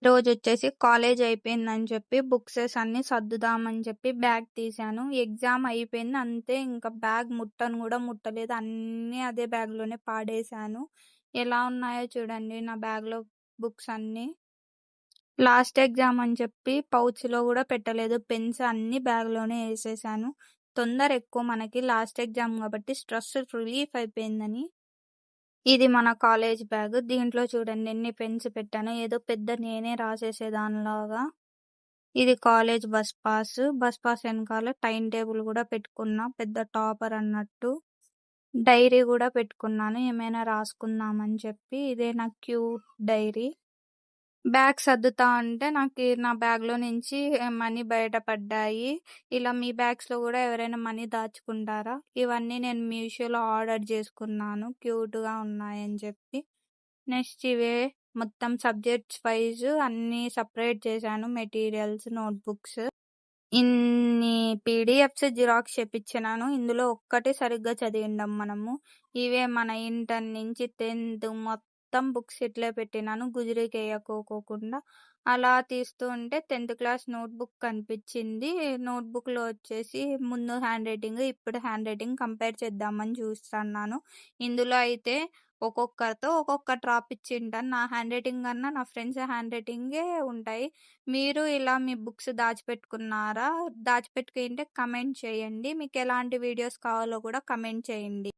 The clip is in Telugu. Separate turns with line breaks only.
రోజొచ్చేసి కాలేజ్ అయిపోయిందని చెప్పి బుక్సెస్ అన్నీ సర్దుదామని చెప్పి బ్యాగ్ తీశాను. ఎగ్జామ్ అయిపోయింది. అంతే ఇంకా బ్యాగ్ ముట్టను గూడా ముట్టలేదు. అన్నీ అదే బ్యాగ్‌లోనే పాడేశాను. ఎలా ఉన్నాయో చూడండి నా బ్యాగ్‌లో బుక్స్ అన్నీ. లాస్ట్ ఎగ్జామ్ అని చెప్పి పౌచ్‌లో గూడా పెట్టలేదు. పెన్స్ అన్నీ బ్యాగ్‌లోనే ఏసేశాను. తొందర ఎక్కువ మనకి లాస్ట్ ఎగ్జామ్ గాబట్టి స్ట్రెస్ రిలీఫ్ అయిపోయిందని. ఇది మన కాలేజ్ బ్యాగ్. దీంట్లో చూడండి ఎన్ని పెన్స్ పెట్టానో. ఏదో పెద్ద నేనే రాసేసేదానిలాగా. ఇది college bus pass. Bus pass ఎనకాల టైమ్ టేబుల్ గూడా పెట్టుకున్నా. పెద్ద టాపర్ అన్నట్టు. డైరీ గూడా పెట్టుకున్నాను. ఏమైనా రాసుకుందామని చెప్పి. ఇదే నా క్యూట్ డైరీ. బ్యాగ్ సర్దుతా ఉంటే నా బ్యాగ్‌లో నుంచి మనీ బయటపడ్డాయి. ఇలా మీ బ్యాగ్స్‌లో గూడా ఎవరైనా మనీ దాచుకుంటారా? ఇవన్నీ నేను మీషోలో ఆర్డర్ జేసుకున్నాను. క్యూట్‌గా ఉన్నాయని చెప్పి. నెక్స్ట్ ఇవే మొత్తం సబ్జెక్ట్స్ వైస్ అన్నీ సెపరేట్ చేశాను. Materials, notebooks. ఇన్ని పీడీఎఫ్స్ జిరాక్స్ చేపిచ్చినాను. ఇందులో ఒక్కటే సరిగ్గా చదివిండం మనము. ఇవే మన ఇంటర్ నుంచి 10థ్ మొత్తం బుక్స్ ఇట్లే పెట్టినాను. గుజిరీకెయ్యకోకోకుండా. అలా తీస్తూ ఉంటే 10థ్ క్లాస్ నోట్‌బుక్ కనిపిచ్చింది. నోట్‌బుక్‌లో వచ్చేసి ముందు హ్యాండ్ రైటింగ్, ఇప్పుడు హ్యాండ్ రైటింగ్ కంపేర్ చేద్దామని చూస్తన్నాను. ఇందులో అయితే ఒక్కొక్కరితో ఒక్కొక్కటి రాపిచ్చింటాను. నా హ్యాండ్ రైటింగ్ కన్నా నా ఫ్రెండ్స్ హ్యాండ్ రైటింగే ఉంటాయి. మీరు ఇలా మీ బుక్స్ దాచిపెట్టుకున్నారా? దాచిపెట్టుకుంటే కమెంట్ చేయండి. మీకెలాంటి వీడియోస్ కావాలో కూడా కమెంట్ చేయండి.